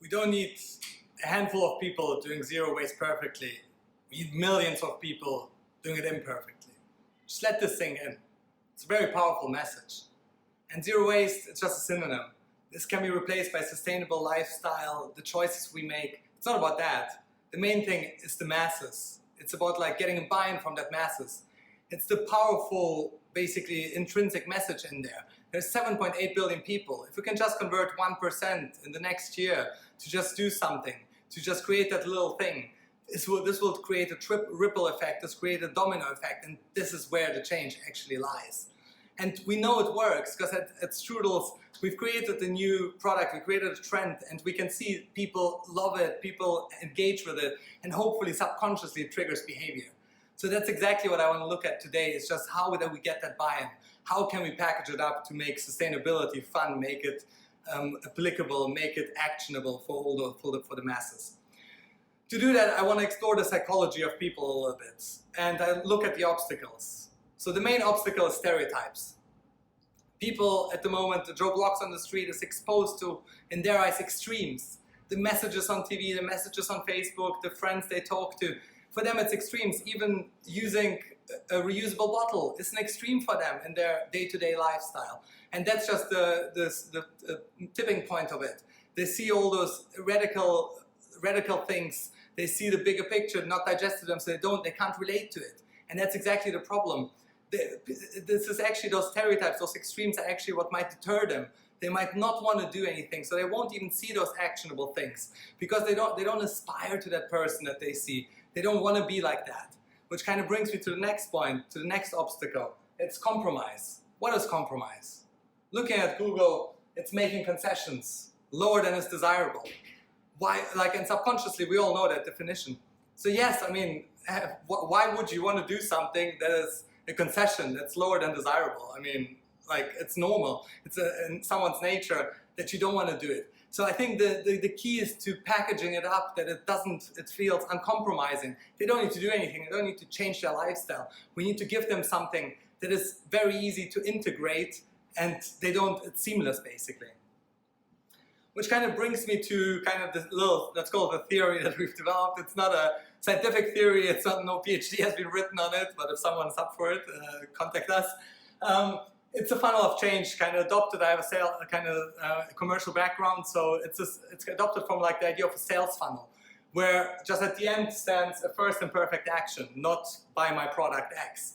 We don't need a handful of people doing zero waste perfectly. We need millions of people doing it imperfectly. Just let this sink in. It's a very powerful message. And zero waste, it's just a synonym. This can be replaced by sustainable lifestyle, the choices we make. It's not about that. The main thing is the masses. It's about like getting a buy-in from that masses. It's the powerful, basically intrinsic message in there. There's 7.8 billion people. If we can just convert 1% in the next year to just do something, to just create that little thing, this will create a ripple effect, this create a domino effect, and this is where the change actually lies. And we know it works because at Stroodles we've created a new product, we created a trend, and we can see people love it, people engage with it, and hopefully subconsciously it triggers behavior. So that's exactly what I want to look at today, is just how do we get that buy-in? How can we package it up to make sustainability fun, make it applicable, make it actionable for the masses? To do that, I want to explore the psychology of people a little bit, and I look at the obstacles. So the main obstacle is stereotypes. People at the moment, Joe Bloggs on the street is exposed to, in their eyes, extremes. The messages on TV, the messages on Facebook, the friends they talk to, for them it's extremes. Even using a reusable bottle is an extreme for them in their day-to-day lifestyle. And that's just the tipping point of it. They see all those radical things. They see the bigger picture, not digest to them, so they can't relate to it. And that's exactly the problem. This is actually, those stereotypes, those extremes are actually what might deter them. They might not want to do anything, so they won't even see those actionable things because they don't aspire to that person that they see. They don't want to be like that. Which kind of brings me to the next point, to the next obstacle. It's compromise. What is compromise? Looking at Google, it's making concessions lower than is desirable. Why? Like, and subconsciously, we all know that definition. So yes, I mean, why would you want to do something that is a concession that's lower than desirable? I mean, like, it's normal. It's in someone's nature that you don't want to do it. So I think the key is to packaging it up that it feels uncompromising. They don't need to do anything. They don't need to change their lifestyle. We need to give them something that is very easy to integrate, and it's seamless basically. Which kind of brings me to kind of this little, let's call it a theory that we've developed. It's not a scientific theory, no PhD has been written on it, but if someone's up for it, contact us. It's a funnel of change, kind of adopted. I have a commercial background, so it's adopted from like the idea of a sales funnel, where just at the end stands a first imperfect action, not buy my product X.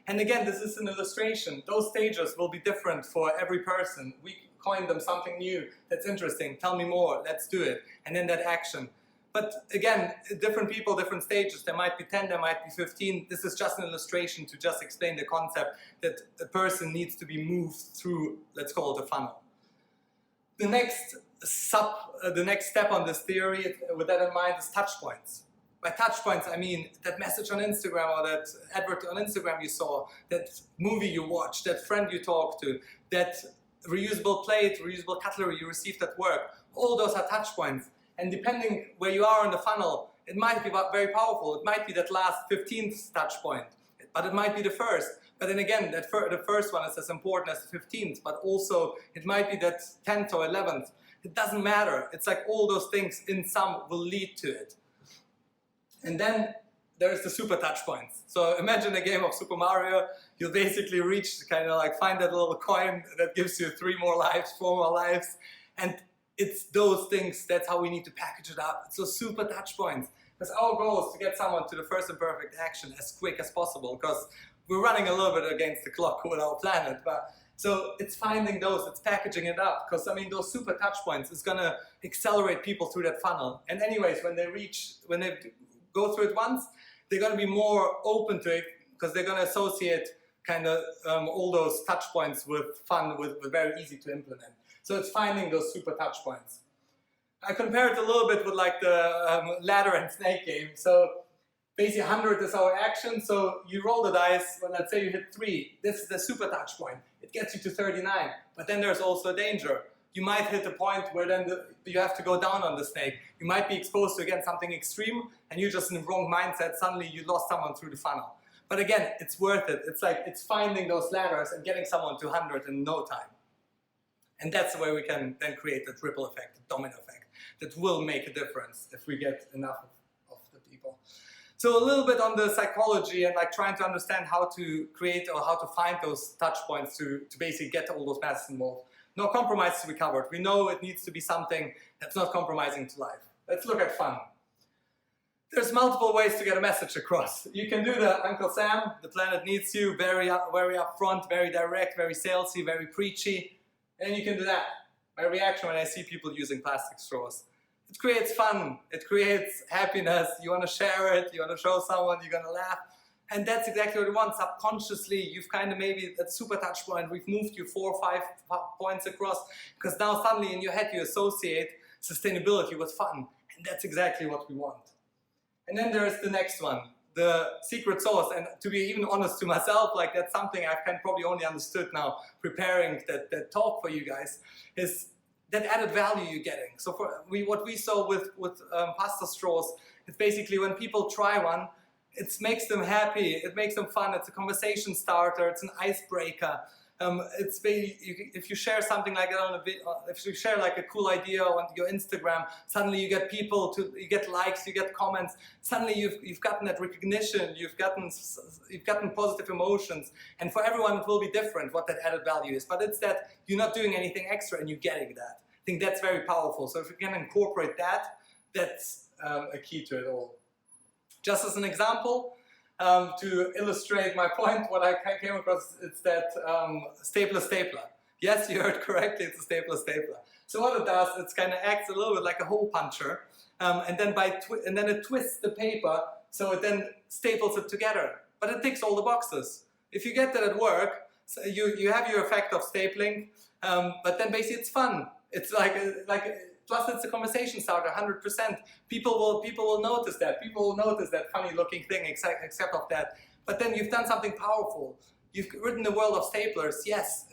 And again, this is an illustration. Those stages will be different for every person. We coin them something new that's interesting. Tell me more, let's do it. And then that action. But again, different people, different stages. There might be 10, there might be 15. This is just an illustration to just explain the concept that a person needs to be moved through, let's call it a funnel. The next step on this theory, with that in mind, is touchpoints. By touchpoints, I mean that message on Instagram or that advert on Instagram you saw, that movie you watched, that friend you talked to, that reusable plate, reusable cutlery you received at work. All those are touchpoints. And depending where you are in the funnel, it might be very powerful. It might be that last 15th touch point, but it might be the first. But then again, the first one is as important as the 15th, but also it might be that 10th or 11th. It doesn't matter. It's like all those things in sum will lead to it. And then there's the super touch points. So imagine a game of Super Mario. You'll basically find that little coin that gives you 3 more lives, 4 more lives. And it's those things, that's how we need to package it up. It's those super touch points. Because our goal is to get someone to the first imperfect action as quick as possible, because we're running a little bit against the clock with our planet. So it's finding those, it's packaging it up, because I mean those super touch points is going to accelerate people through that funnel. And anyways, when they go through it once, they're going to be more open to it, because they're going to associate all those touch points with fun, with very easy to implement. So it's finding those super touch points. I compare it a little bit with like the ladder and snake game. So basically 100 is our action. So you roll the dice, well, let's say you hit 3. This is the super touch point. It gets you to 39. But then there's also a danger. You might hit a point where then you have to go down on the snake. You might be exposed to, again, something extreme, and you're just in the wrong mindset. Suddenly you lost someone through the funnel. But again, it's worth it. It's finding those ladders and getting someone to 100 in no time. And that's the way we can then create that ripple effect, the domino effect, that will make a difference if we get enough of the people. So a little bit on the psychology and like trying to understand how to create or how to find those touch points to basically get all those masses involved. No compromise to be covered. We know it needs to be something that's not compromising to life. Let's look at fun. There's multiple ways to get a message across. You can do the Uncle Sam, the planet needs you, very upfront, very direct, very salesy, very preachy. And you can do that. My reaction when I see people using plastic straws. It creates fun, it creates happiness, you want to share it, you want to show someone, you're going to laugh. And that's exactly what we want. Subconsciously, you've kind of maybe, that super touch point, we've moved you 4 or 5 points across, because now suddenly in your head you associate sustainability with fun. And that's exactly what we want. And then there's the next one, the secret sauce. And to be even honest to myself, like that's something I've kind of probably only understood now preparing that talk for you guys, is that added value you're getting. So what we saw with pasta straws, it's basically when people try one, it makes them happy, it makes them fun, it's a conversation starter, it's an icebreaker. If you share something like that on a video, if you share like a cool idea on your Instagram, suddenly you get people you get likes, you get comments. Suddenly you've gotten that recognition, you've gotten positive emotions, and for everyone it will be different what that added value is. But it's that you're not doing anything extra and you're getting that. I think that's very powerful. So if you can incorporate that, that's a key to it all. Just as an example. To illustrate my point, what I came across, it's that stapler. Yes, you heard correctly, it's a stapler. So what it does, it kind of acts a little bit like a hole puncher, and then it twists the paper, so it then staples it together. But it ticks all the boxes. If you get that at work, so you have your effect of stapling, but then basically it's fun. It's plus it's a conversation starter, 100%. People will notice that. People will notice that funny looking thing except of that. But then you've done something powerful. You've written the world of staplers. Yes,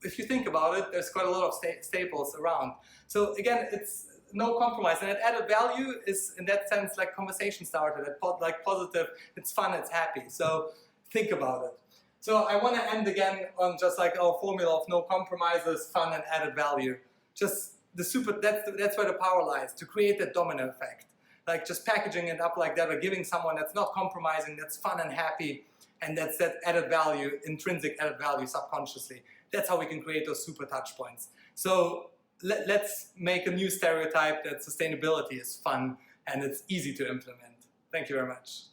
if you think about it, there's quite a lot of staples around. So again, it's no compromise. And that added value is in that sense like conversation starter, like positive, it's fun, it's happy. So think about it. So I want to end again on just like our formula of no compromises, fun and added value. Just that's where the power lies, to create that domino effect. Like just packaging it up like that, or giving someone that's not compromising, that's fun and happy, and that's that added value, intrinsic added value subconsciously. That's how we can create those super touch points. So let's make a new stereotype that sustainability is fun and it's easy to implement. Thank you very much.